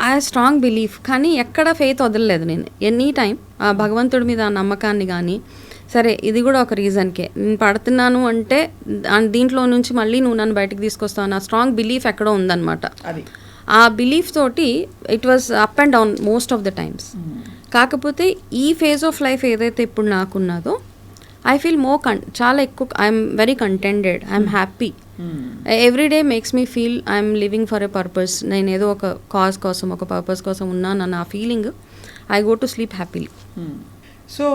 I strong belief, కానీ ఎక్కడ ఫెయిత్ వదలలేదు నేను. ఎనీ టైం ఆ భగవంతుడి మీద ఆ నమ్మకాన్ని కానీ, సరే ఇది కూడా ఒక రీజన్కే నేను పడుతున్నాను అంటే దీంట్లో నుంచి మళ్ళీ నువ్వు నన్ను బయటకు తీసుకొస్తావు నా స్ట్రాంగ్ బిలీఫ్ ఎక్కడో ఉందన్నమాట. అది ఆ బిలీఫ్ తోటి it was up and down most of the times. కాకపోతే ఈ ఫేజ్ ఆఫ్ లైఫ్ ఏదైతే ఇప్పుడు నాకున్నదో ఐ ఫీల్ చాలా ఎక్కువ I'm very కంటెంటెడ్, I'm happy. Every day makes me feel I'm living for a purpose. నేను ఏదో ఒక కాజ్ కోసం, ఒక పర్పస్ కోసం ఉన్నాను అన్న feeling. I go to sleep happily. So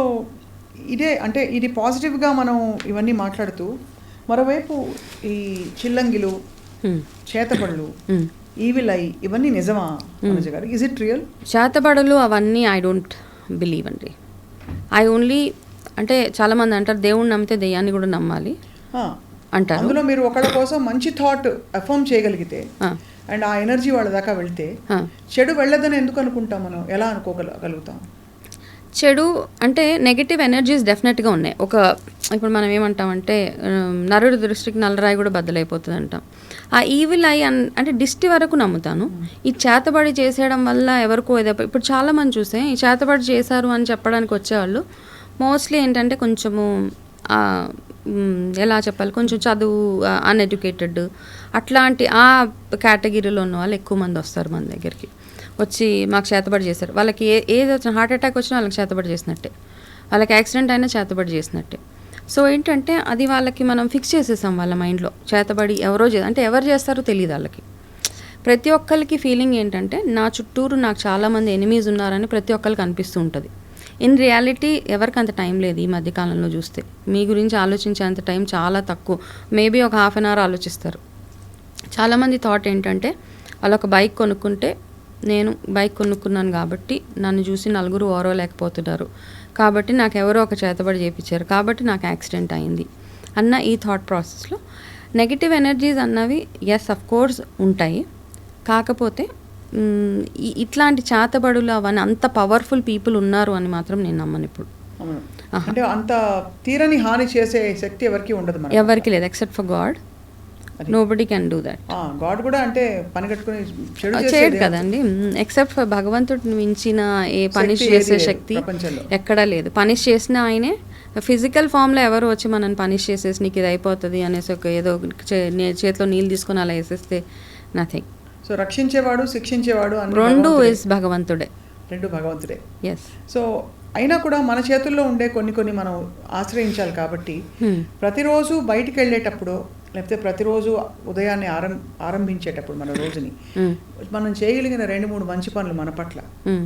ఇదే అంటే ఇది పాజిటివ్గా మనం ఇవన్నీ మాట్లాడుతూ, మరోవైపు ఈ చిల్లంగిలు, చేతబడులు, ఈవిల్ ఐ, ఇవన్నీ నిజమా మనోజ్ గారు? Is it real? చేతబడులు అవన్నీ ఐ డోంట్ బిలీవ్ అండి. ఐ ఓన్లీ అంటే చాలామంది అంటారు దేవుణ్ణి నమ్మితే దెయ్యాన్ని కూడా నమ్మాలి అంటారు. అందులో మీరు ఒకళ్ళ కోసం మంచి థాట్ అఫర్మ్ చేయగలిగితే అండ్ ఆ ఎనర్జీ వాళ్ళ దాకా వెళ్తే చెడు వెళ్ళదని ఎందుకు అనుకుంటాం మనం? ఎలా అనుకోగలుగుతాం? చెడు అంటే నెగిటివ్ ఎనర్జీస్ డెఫినెట్గా ఉన్నాయి. ఇప్పుడు మనం ఏమంటామంటే నరుడి దృష్టికి నల్లరాయి కూడా బద్దలైపోతుంది అంటాం. ఆ ఈవిల్ ఐ అంటే దిష్టి వరకు నమ్ముతాను. ఈ చేతబడి చేసేయడం వల్ల ఎవరికో ఇప్పుడు చాలామంది చూస్తే ఈ చేతబడి చేశారు అని చెప్పడానికి వచ్చేవాళ్ళు మోస్ట్లీ ఏంటంటే కొంచెము ఎలా చెప్పాలి, కొంచెం చదువు, అన్ఎడ్యుకేటెడ్, అట్లాంటి ఆ కేటగిరీలో ఉన్న వాళ్ళు ఎక్కువ మంది వస్తారు మన దగ్గరికి. వచ్చి మాకు చేతబడి చేశారు. వాళ్ళకి ఏది వచ్చిన హార్ట్ అటాక్ వచ్చినా వాళ్ళకి చేతబడి చేసినట్టే, వాళ్ళకి యాక్సిడెంట్ అయినా చేతబడి చేసినట్టే. సో ఏంటంటే అది వాళ్ళకి మనం ఫిక్స్ చేసేసాం వాళ్ళ మైండ్లో. చేతబడి ఎవరో అంటే ఎవరు చేస్తారో తెలియదు వాళ్ళకి. ప్రతి ఒక్కరికి ఫీలింగ్ ఏంటంటే నా చుట్టూరు నాకు చాలామంది ఎనిమీస్ ఉన్నారని ప్రతి ఒక్కరికి అనిపిస్తూ ఉంటుంది. ఇన్ రియాలిటీ ఎవరికి అంత టైం లేదు. ఈ మధ్యకాలంలో చూస్తే మీ గురించి ఆలోచించేంత టైం చాలా తక్కువ. మేబీ ఒక హాఫ్ అన్ అవర్ ఆలోచిస్తారు. చాలామంది థాట్ ఏంటంటే వాళ్ళు ఒక బైక్ కొనుక్కుంటే నేను బైక్ కొనుక్కున్నాను కాబట్టి నన్ను చూసి నలుగురు ఓరవలేకపోతున్నారు, కాబట్టి నాకు ఎవరో ఒక చేతబడి చేయించారు, కాబట్టి నాకు యాక్సిడెంట్ అయింది అన్న ఈ థాట్ ప్రాసెస్లో నెగిటివ్ ఎనర్జీస్ అన్నవి ఎస్ అఫ్ కోర్స్ ఉంటాయి. కాకపోతే ఇట్లాంటి చేతబడులు అవన్నీ అంత పవర్ఫుల్ పీపుల్ ఉన్నారు అని మాత్రం నేను నమ్మను ఇప్పుడు. అంటే అంత తీరని హాని చేసే శక్తి ఎవరికి ఉండదు, ఎవరికి లేదు, except for God. Nobody can do that. God కూడా అంటే పని కట్టుకుని చేయడు కదండి. ఎక్సెప్ట్ ఫర్ భగవంతుడిని మించిన ఏ పనిష్ చేసే శక్తి ఎక్కడా లేదు. పనిష్ చేసిన ఆయనే ఫిజికల్ ఫామ్లో ఎవరు వచ్చి మనల్ని పనిష్ చేసేసి నీకు ఇది అయిపోతుంది అనేసి ఒక ఏదో చేతిలో నీళ్ళు తీసుకొని అలా వేసేస్తే నథింగ్. సో రక్షించేవాడు, శిక్షించేవాడు రెండు ఇస్ భగవంతుడే, రెండు భగవంతుడే. ఎస్. సో అయినా కూడా మన చేతుల్లో ఉండే కొన్ని మనం ఆశ్రయించాలి. కాబట్టి ప్రతిరోజు బయటికి వెళ్ళేటప్పుడు లేకపోతే ప్రతిరోజు ఉదయాన్నే ఆరంభించేటప్పుడు మన రోజుని మనం చేయగలిగిన 2-3 మంచి పనులు మన పట్ల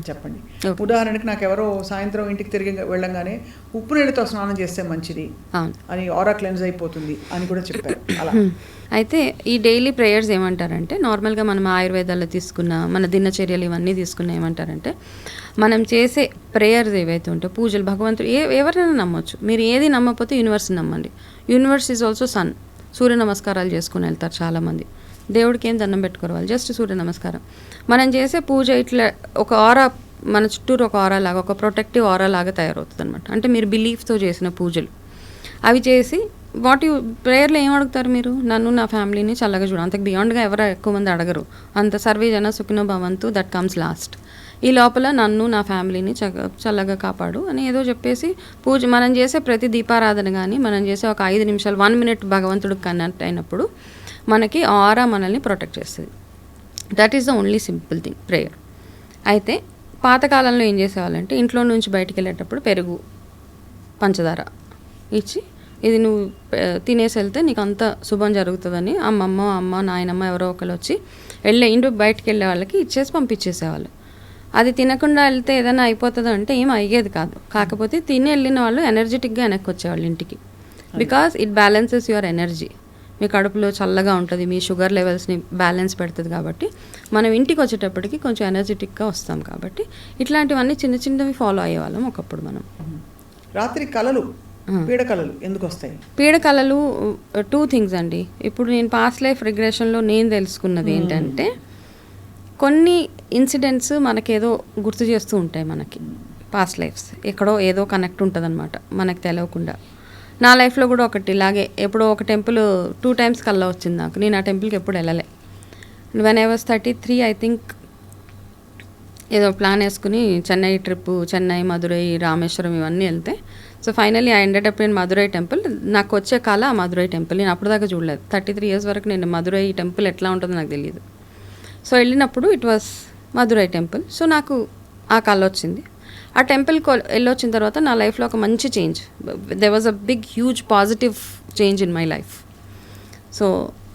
చెప్పండి. ఉదాహరణకి నాకు ఎవరో సాయంత్రం ఇంటికి తిరిగి వెళ్ళంగానే ఉప్పు నీళ్ళతో స్నానం చేస్తే మంచిది అని, ఆరా క్లెన్స్ అయిపోతుంది అని కూడా చెప్పారు. అలా అయితే ఈ డైలీ ప్రేయర్స్ ఏమంటారంటే, నార్మల్గా మనం ఆయుర్వేదాల్లో తీసుకున్న మన దినచర్యలు ఇవన్నీ తీసుకున్న ఏమంటారంటే, మనం చేసే ప్రేయర్స్ ఏవైతే ఉంటాయో పూజలు, భగవంతుడు ఎవరైనా నమ్మొచ్చు. మీరు ఏది నమ్మకపోతే యూనివర్స్ని నమ్మండి. Universe is also sun. సూర్య నమస్కారాలు చేసుకుని వెళ్తారు చాలామంది. దేవుడికి ఏం దండం పెట్టుకోరు వాళ్ళు, జస్ట్ సూర్య నమస్కారం. మనం చేసే పూజ ఇట్లా ఒక ఆరా, మన చుట్టూరు ఒక ఆరా లాగా, ఒక ప్రొటెక్టివ్ ఆరా లాగా తయారవుతుంది అనమాట. అంటే మీరు బిలీఫ్తో చేసిన పూజలు అవి చేసి ప్రేయర్లో ఏం అడుగుతారు మీరు? నన్ను నా ఫ్యామిలీని చల్లగా చూడు. అంతకు బియాండ్గా ఎవరు ఎక్కువ మంది అడగరు. అంత సర్వే జన సుఖినో భవంతు, దట్ కమ్స్ లాస్ట్. ఈ లోపల నన్ను నా ఫ్యామిలీని చల్లగా కాపాడు అని ఏదో చెప్పేసి పూజ మనం చేసే ప్రతి దీపారాధన కానీ మనం చేసే ఒక 5 నిమిషాలు 1 మినిట్ భగవంతుడికి కనెక్ట్ అయినప్పుడు మనకి ఆరా మనల్ని ప్రొటెక్ట్ చేస్తుంది. That is the only simple thing prayer. అయితే పాతకాలంలో ఏం చేసేవాళ్ళంటే ఇంట్లో నుంచి బయటికి వెళ్ళేటప్పుడు పెరుగు పంచదార ఇచ్చి ఇది నువ్వు తినేసి వెళ్తే నీకు అంత శుభం జరుగుతుందని అమ్మ నాయనమ్మ ఎవరో ఒకరు వచ్చి ఇంటి బయటికి వెళ్ళే వాళ్ళకి ఇచ్చేసి పంపించేసేవాళ్ళు. అది తినకుండా వెళ్తే ఏదైనా అయిపోతుందో అంటే ఏం అయ్యేది కాదు. కాకపోతే తిని వెళ్ళిన వాళ్ళు ఎనర్జెటిక్గా వెనక్కి వచ్చేవాళ్ళు ఇంటికి. Because it balances your energy. మీ కడుపులో చల్లగా ఉంటుంది, మీ షుగర్ లెవెల్స్ని బ్యాలెన్స్ పెడుతుంది. కాబట్టి మనం ఇంటికి వచ్చేటప్పటికి కొంచెం ఎనర్జెటిక్గా వస్తాం. కాబట్టి ఇట్లాంటివన్నీ చిన్న చిన్నవి ఫాలో అయ్యేవాళ్ళం ఒకప్పుడు మనం. రాత్రి కళలు, పీడకలలు ఎందుకు వస్తాయి? పీడకలలు 2 థింగ్స్ అండి. ఇప్పుడు నేను పాస్ట్ లైఫ్ రిగ్రెషన్లో నేను తెలుసుకున్నది ఏంటంటే కొన్ని ఇన్సిడెంట్స్ మనకేదో గుర్తు చేస్తూ ఉంటాయి. మనకి పాస్ట్ లైఫ్స్ ఎక్కడో ఏదో కనెక్ట్ ఉంటుంది అనమాట మనకు తెలియకుండా. నా లైఫ్లో కూడా ఒకటి ఇలాగే ఎప్పుడో ఒక టెంపుల్ 2 times కల్లా వచ్చింది నాకు. నేను ఆ టెంపుల్కి ఎప్పుడు వెళ్ళలే. When I was 33 I think ఏదో ప్లాన్ వేసుకుని చెన్నై ట్రిప్, చెన్నై, మధురై, రామేశ్వరం ఇవన్నీ వెళ్తే so finally I ended up in Madurai temple. నాకు వచ్చే కళ ఆ మధురై టెంపుల్. నేను అప్పటిదాకా చూడలేదు. 33 years వరకు నేను మధురై టెంపుల్ ఎట్లా ఉంటుందో నాకు తెలియదు. సో వెళ్ళినప్పుడు it was Madurai temple. So నాకు ఆ కళ వచ్చింది. ఆ టెంపుల్కి వెళ్ళొచ్చిన తర్వాత నా లైఫ్లో ఒక మంచి change, they was a big huge positive change in my life. So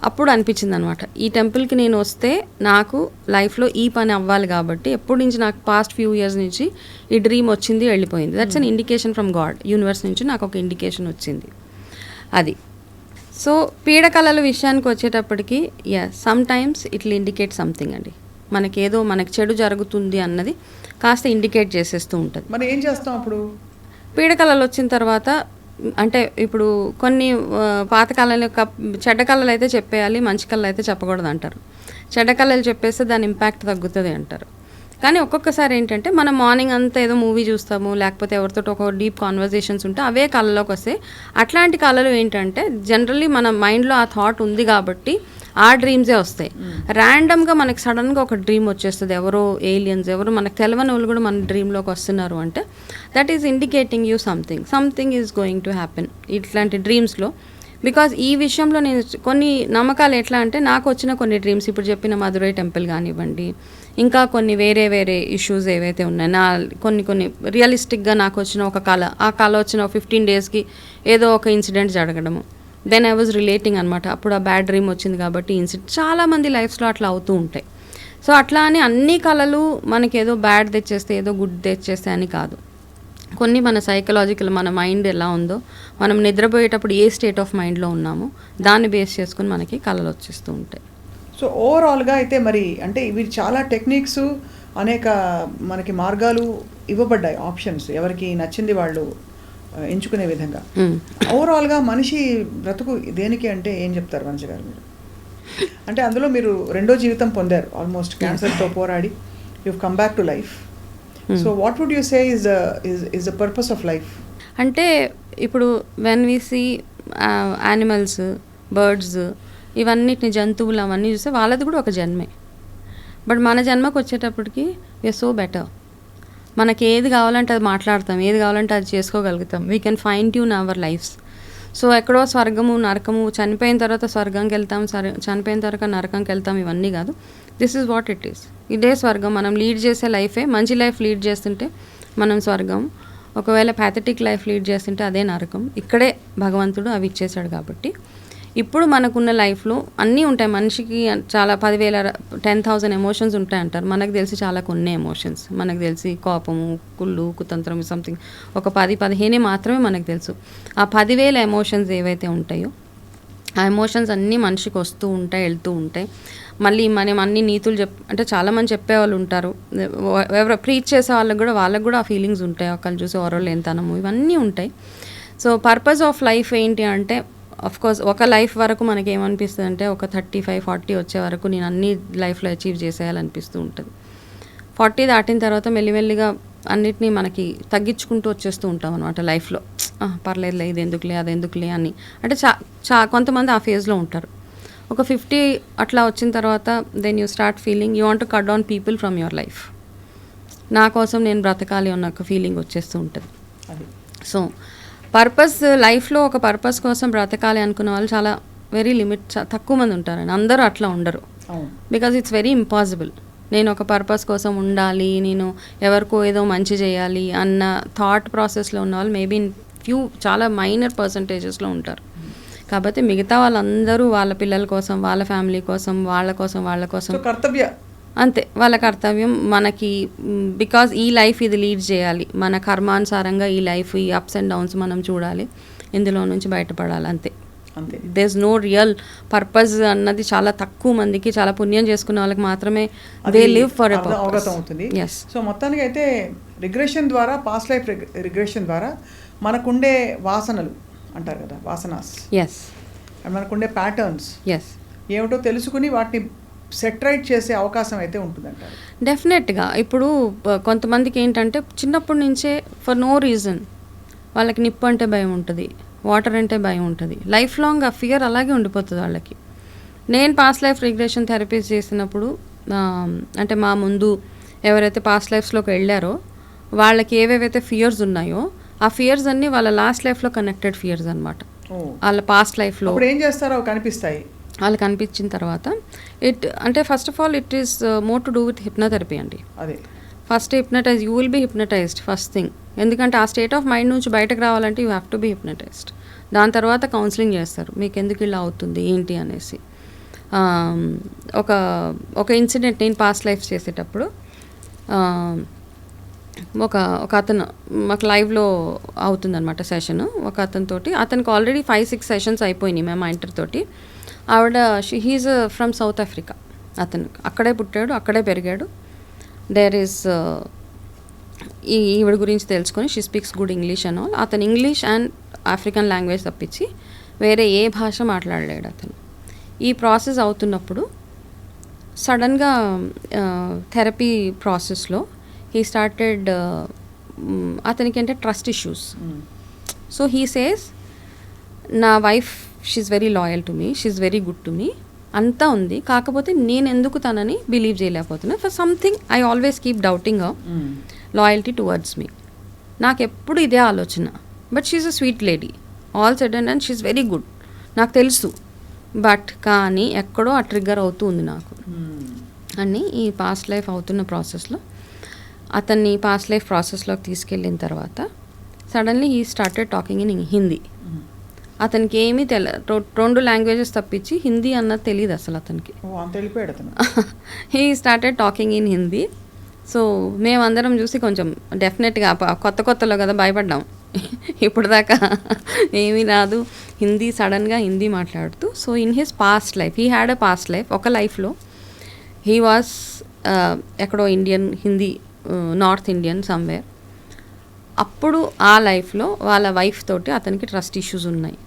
అప్పుడు అనిపించింది అనమాట, ఈ టెంపుల్కి నేను వస్తే నాకు లైఫ్లో ఈ పని అవ్వాలి. కాబట్టి ఎప్పటి నుంచి నాకు పాస్ట్ ఫ్యూ ఇయర్స్ నుంచి ఈ డ్రీమ్ వచ్చింది, వెళ్ళిపోయింది. That's an indication from God, universe నుంచి నాకు ఒక ఇండికేషన్ వచ్చింది అది. సో పీడకలల విషయానికి వచ్చేటప్పటికి some times it will indicate something అండి. మనకేదో మనకు చెడు జరుగుతుంది అన్నది కాస్త ఇండికేట్ చేసేస్తూ ఉంటుంది. మనం ఏం చేస్తాం అప్పుడు? పీడకలలు వచ్చిన తర్వాత అంటే ఇప్పుడు కొన్ని పాత కళలు చెడ్డ కళలు అయితే చెప్పేయాలి, మంచి కళలు అయితే చెప్పకూడదు అంటారు. చెడ్డ కళలు చెప్పేస్తే దాని ఇంపాక్ట్ తగ్గుతుంది అంటారు. కానీ ఒక్కొక్కసారి ఏంటంటే మనం మార్నింగ్ అంతా ఏదో మూవీ చూస్తాము, లేకపోతే ఎవరితో ఒక డీప్ కాన్వర్జేషన్స్ ఉంటే అవే కళలోకి వస్తాయి. అట్లాంటి కళలు ఏంటంటే జనరల్లీ మన మైండ్లో ఆ థాట్ ఉంది కాబట్టి ఆ డ్రీమ్సే వస్తాయి. ర్యాండమ్గా మనకి సడన్గా ఒక డ్రీమ్ వచ్చేస్తుంది, ఎవరో ఏలియన్స్, ఎవరో మనకు తెలియని వాళ్ళు కూడా మన డ్రీమ్లోకి వస్తున్నారు అంటే that is indicating you something is going to happen ఇట్లాంటి డ్రీమ్స్లో. బికాజ్ ఈ విషయంలో నేను కొన్ని నమ్మకాలు ఎట్లా అంటే నాకు వచ్చిన కొన్ని డ్రీమ్స్, ఇప్పుడు చెప్పిన మధురై టెంపుల్ కానివ్వండి, ఇంకా కొన్ని వేరే ఇష్యూస్ ఏవైతే ఉన్నాయో, నా కొన్ని రియలిస్టిక్గా నాకు వచ్చిన ఒక కళ, ఆ కళ వచ్చిన 15 daysకి ఏదో ఒక ఇన్సిడెంట్ జరగడము, దెన్ ఐ వాజ్ రిలేటింగ్ అనమాట. అప్పుడు ఆ బ్యాడ్ డ్రీమ్ వచ్చింది కాబట్టి ఇన్సిడెంట్ చాలామంది లైఫ్స్లో అట్లా అవుతూ ఉంటాయి. సో అట్లా అని అన్ని కళలు మనకి ఏదో బ్యాడ్ తెచ్చేస్తే ఏదో గుడ్ తెచ్చేస్తే అని కాదు. కొన్ని మన సైకలాజికల్, మన మైండ్ ఎలా ఉందో, మనం నిద్రపోయేటప్పుడు ఏ స్టేట్ ఆఫ్ మైండ్లో ఉన్నామో దాన్ని బేస్ చేసుకుని మనకి కళలు వచ్చేస్తూ ఉంటాయి. సో ఓవరాల్గా అయితే మరి అంటే ఇవి చాలా టెక్నిక్స్, అనేక మనకి మార్గాలు ఇవ్వబడ్డాయి, ఆప్షన్స్ ఎవరికి నచ్చింది వాళ్ళు ఎంచుకునే విధంగా. ఓవరాల్గా మనిషి బ్రతుకు దేనికి అంటే ఏం చెప్తారు వంశీ గారు మీరు? అంటే అందులో మీరు 2వ జీవితం పొందారు, ఆల్మోస్ట్ క్యాన్సర్తో పోరాడి you come back to life. So what would you say is the purpose of life? అంటే ఇప్పుడు when we see animals, birds, ఇవన్నిటిని, జంతువులు అవన్నీ చూస్తే వాళ్ళది కూడా ఒక జన్మే. బట్ మన జన్మకు వచ్చేటప్పటికి వీఆర్ సో బెటర్. మనకి ఏది కావాలంటే అది మాట్లాడతాం, ఏది కావాలంటే అది చేసుకోగలుగుతాం. We can fine tune our lives. So ఎక్కడో స్వర్గము నరకము, చనిపోయిన తర్వాత స్వర్గంకి వెళ్తాం, చనిపోయిన తర్వాత నరకంకి వెళ్తాం, ఇవన్నీ కాదు. This is what it is. ఇదే స్వర్గం. మనం లీడ్ చేసే లైఫే, మంచి లైఫ్ లీడ్ చేస్తుంటే మనం స్వర్గం, ఒకవేళ ప్యాథటిక్ లైఫ్ లీడ్ చేస్తుంటే అదే నరకం. ఇక్కడే భగవంతుడు అవి ఇచ్చేశాడు. కాబట్టి ఇప్పుడు మనకున్న లైఫ్లో అన్నీ ఉంటాయి. మనిషికి చాలా 10,000 10,000 ఎమోషన్స్ ఉంటాయి అంటారు. మనకు తెలిసి చాలా కొన్ని ఎమోషన్స్ మనకు తెలిసి కోపము, కుళ్ళు, కుతంత్రం, సంథింగ్ ఒక 10-15 మాత్రమే మనకు తెలుసు. ఆ 10,000 ఎమోషన్స్ ఏవైతే ఉంటాయో ఆ ఎమోషన్స్ అన్నీ మనిషికి వస్తూ ఉంటాయి, వెళ్తూ ఉంటాయి. మళ్ళీ మనం అన్ని నీతులు అంటే చాలామంది చెప్పేవాళ్ళు ఉంటారు, ఎవరో ప్రీచ్ చేసే వాళ్ళకి కూడా ఆ ఫీలింగ్స్ ఉంటాయి, ఒకళ్ళు చూసి ఓరల్ ఎంతనము, ఇవన్నీ ఉంటాయి. సో పర్పస్ ఆఫ్ లైఫ్ ఏంటి అంటే, ఆఫ్ కోర్స్ ఒక లైఫ్ వరకు మనకి ఏమనిపిస్తుంది అంటే ఒక 35-40 వచ్చే వరకు నేను అన్ని లైఫ్లో అచీవ్ చేసేయాలనిపిస్తూ ఉంటుంది. 40 దాటిన తర్వాత మెల్లిమెల్లిగా అన్నిటినీ మనకి తగ్గించుకుంటూ వచ్చేస్తూ ఉంటాం అనమాట లైఫ్లో. పర్లేదులే, ఇది ఎందుకులే, అది ఎందుకులే అని. అంటే కొంతమంది ఆ ఫేజ్లో ఉంటారు. ఒక 50 అట్లా వచ్చిన తర్వాత then you start feeling you want to cut down people from your life. నా కోసం నేను బ్రతకాలి అన్న ఒక ఫీలింగ్ వచ్చేస్తూ ఉంటుంది. సో పర్పస్, లైఫ్లో ఒక పర్పస్ కోసం బ్రతకాలి అనుకున్న వాళ్ళు చాలా వెరీ తక్కువ మంది ఉంటారండి. అందరూ అట్లా ఉండరు. Because it's very impossible. నేను ఒక పర్పస్ కోసం ఉండాలి, నేను ఎవరికో ఏదో మంచి చేయాలి అన్న థాట్ ప్రాసెస్లో ఉన్న వాళ్ళు మేబీ చాలా మైనర్ పర్సంటేజెస్లో ఉంటారు. కాబట్టి మిగతా వాళ్ళందరూ వాళ్ళ పిల్లల కోసం, వాళ్ళ ఫ్యామిలీ కోసం, వాళ్ళ కోసం కర్తవ్య అంతే, వాళ్ళ కర్తవ్యం. మనకి బికాజ్ ఈ లైఫ్ ఇది లీడ్ చేయాలి, మన కర్మానుసారంగా ఈ లైఫ్, ఈ అప్స్ అండ్ డౌన్స్ మనం చూడాలి, ఇందులో నుంచి బయటపడాలి, అంతే. There is no real purpose అన్నది చాలా తక్కువ మందికి, చాలా పుణ్యం చేసుకున్న వాళ్ళకి మాత్రమే they live for a purpose. Yes. So మొత్తానికి అయితే రిగ్రెషన్ ద్వారా, పాస్ట్ లైఫ్ రిగ్రెషన్ ద్వారా మనకుండే వాసనలు అంటారు కదా, వాసనాస్, ఎస్, మనకుండే ప్యాటర్న్స్ ఎస్ ఏమిటో తెలుసుకుని వాటిని సెటరైట్ చేసే అవకాశం అయితే ఉంటుందంటారు. డెఫినెట్గా. ఇప్పుడు కొంతమందికి ఏంటంటే చిన్నప్పటి నుంచే ఫర్ నో రీజన్ వాళ్ళకి నిప్పు అంటే భయం ఉంటుంది, వాటర్ అంటే భయం ఉంటుంది. లైఫ్ లాంగ్ ఆ ఫియర్ అలాగే ఉండిపోతుంది వాళ్ళకి. నేను పాస్ట్ లైఫ్ రిగ్రెషన్ థెరపీస్ చేసినప్పుడు అంటే మా ముందు ఎవరైతే పాస్ట్ లైఫ్స్లోకి వెళ్ళారో వాళ్ళకి ఏవేవైతే ఫియర్స్ ఉన్నాయో ఆ ఫియర్స్ అన్నీ వాళ్ళ లాస్ట్ లైఫ్లో కనెక్టెడ్ ఫియర్స్ అనమాట. వాళ్ళ పాస్ట్ లైఫ్లో ఏం చేస్తారో కనిపిస్తాయి. వాళ్ళకి కనిపించిన తర్వాత అంటే first of all it is more to do with hypnotherapy అండి. అదే first you will be hypnotised first thing. ఎందుకంటే ఆ స్టేట్ ఆఫ్ మైండ్ నుంచి బయటకు రావాలంటే you have to be hypnotised. దాని తర్వాత కౌన్సిలింగ్ చేస్తారు, మీకు ఎందుకు ఇలా అవుతుంది ఏంటి అనేసి. ఒక ఇన్సిడెంట్ నేను పాస్ట్ లైఫ్ చేసేటప్పుడు ఒక అతను మాకు లైవ్లో అవుతుందన్నమాట సెషన్. ఒక అతనితోటి, అతనికి ఆల్రెడీ 5-6 సెషన్స్ అయిపోయినాయి మేము ఇంటర్ తోటి. ఆవిడ హీజ్ ఫ్రమ్ సౌత్ ఆఫ్రికా. అతను అక్కడే పుట్టాడు, అక్కడే పెరిగాడు. దేర్ ఈస్ ఈవిడ గురించి తెలుసుకొని she speaks good English and all. అతను ఇంగ్లీష్ అండ్ ఆఫ్రికన్ లాంగ్వేజ్ తప్పించి వేరే ఏ భాష మాట్లాడలేడు అతను. ఈ ప్రాసెస్ అవుతున్నప్పుడు సడన్గా థెరపీ ప్రాసెస్లో హీ స్టార్టెడ్, అతనికి అంటే trust issues. So he says నా wife she's very loyal to me, she's very good to me, అంతా ఉంది, కాకపోతే నేను ఎందుకు తనని బిలీవ్ చేయలేకపోతున్నా. For something I always keep doubting loyalty towards me. నాకు ఎప్పుడు ఇదే ఆలోచన. But she's a sweet lady, all sudden and she's very good, నాకు తెలుసు. బట్ కానీ ఎక్కడో ఆ ట్రిగ్గర్ అవుతూ ఉంది నాకు అని. ఈ పాస్ట్ లైఫ్ అవుతున్న ప్రాసెస్లో అతన్ని పాస్ట్ లైఫ్ ప్రాసెస్లోకి తీసుకెళ్ళిన తర్వాత suddenly he started talking in Hindi. అతనికి ఏమీ 2 లాంగ్వేజెస్ తప్పించి హిందీ అన్నది తెలియదు అసలు అతనికి. He started talking in Hindi. So మేమందరం చూసి కొంచెం డెఫినెట్గా కొత్తలో కదా భయపడ్డాం. ఇప్పుడు దాకా ఏమీ రాదు, హిందీ సడన్గా హిందీ మాట్లాడుతూ. So in his past life he had a past life. ఒక లైఫ్లో హీ వాస్ ఎక్కడో Indian, Hindi, north Indian somewhere. అప్పుడు ఆ లైఫ్లో వాళ్ళ వైఫ్ తోటి అతనికి ట్రస్ట్ ఇష్యూస్ ఉన్నాయి.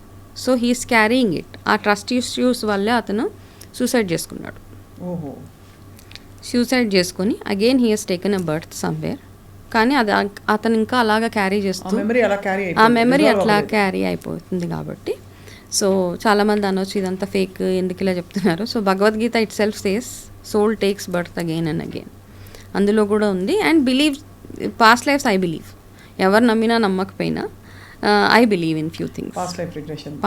So he's carrying it. ఆ ట్రస్ట్ ఇష్యూస్ వల్లే అతను సూసైడ్ చేసుకున్నాడు. సూసైడ్ చేసుకొని again he has taken a birth somewhere. కానీ అది అతను ఇంకా అలాగా క్యారీ చేస్తూ ఆ మెమరీ అట్లా క్యారీ అయిపోతుంది. కాబట్టి సో చాలామంది అనొచ్చు ఇదంతా ఫేక్, ఎందుకు ఇలా చెప్తున్నారు. So Bhagavad Gita itself says soul takes birth again and again, అందులో కూడా ఉంది. And believe past lives, I believe, ఎవరు నమ్మినా నమ్మకపోయినా I believe in few things.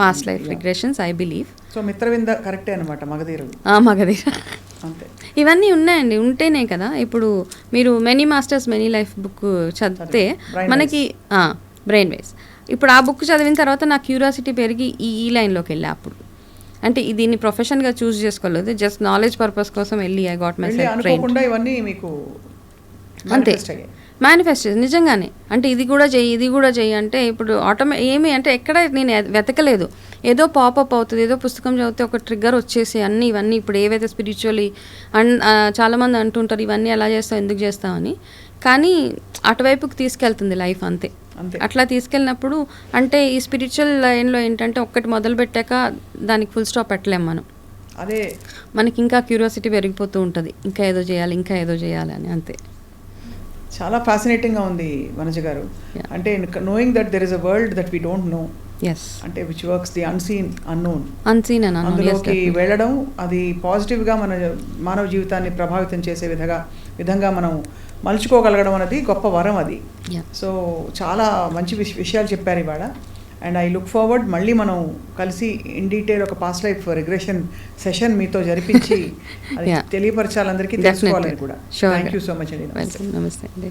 Past life regressions I believe. So Mitravinda కరెక్టే అనమాట. మగధీర అంతే. ఇవన్నీ ఉన్నాయండి, ఉంటేనే కదా. ఇప్పుడు మీరు many masters many life book చదివితే మనకి బ్రెయిన్ వైస్, ఇప్పుడు ఆ బుక్ చదివిన తర్వాత నా క్యూరియాసిటీ పెరిగి ఈ లైన్లోకి వెళ్ళా. అప్పుడు అంటే దీన్ని ప్రొఫెషన్గా చూస్ చేసుకోలేదు, జస్ట్ నాలెడ్జ్ పర్పస్ కోసం వెళ్ళి I got my self trained. అంతే, మేనిఫెస్టేషన్ నిజంగానే. అంటే ఇది కూడా చెయ్యి అంటే ఇప్పుడు ఏమి అంటే ఎక్కడ నేను వెతకలేదు, ఏదో పాపప్ అవుతుంది, ఏదో పుస్తకం చదివితే ఒక ట్రిగ్గర్ వచ్చేసి ఇవన్నీ ఇప్పుడు ఏవైతే స్పిరిచువల్లీ చాలామంది అంటుంటారు ఇవన్నీ ఎలా చేస్తావు, ఎందుకు చేస్తామని. కానీ అటువైపుకి తీసుకెళ్తుంది లైఫ్, అంతే. అట్లా తీసుకెళ్ళినప్పుడు అంటే ఈ స్పిరిచువల్ లైన్లో ఏంటంటే ఒక్కటి మొదలు పెట్టాక దానికి ఫుల్ స్టాప్ పెట్టలేం మనం. అదే మనకి ఇంకా క్యూరియాసిటీ పెరిగిపోతూ ఉంటుంది, ఇంకా ఏదో చేయాలి అని, అంతే. చాలా ఫ్యాసినేటింగ్గా ఉంది వనజ గారు. Yeah. అంటే knowing that there is a world that we don't know, yes అంటే which works the unseen unknown, unseen అని అందులోకి వెళ్ళడం, అది పాజిటివ్గా మన మానవ జీవితాన్ని ప్రభావితం చేసే విధంగా మనం మలుచుకోగలగడం అనేది గొప్ప వరం అది. Yeah. సో చాలా మంచి విషయాలు చెప్పారు ఇవాళ. అండ్ ఐ లుక్ ఫార్వర్డ్ మళ్ళీ మనం కలిసి ఇన్ డీటెయిల్ ఒక పాస్ట్ లైఫ్ రిగ్రెషన్ సెషన్ మీతో జరిపించి అది Yeah. తెలియపరచాలి అందరికీ, తెలుసుకోవాలని కూడా. Sure. Thank you so much అండి. వెల్కమ్. నమస్తే అండి.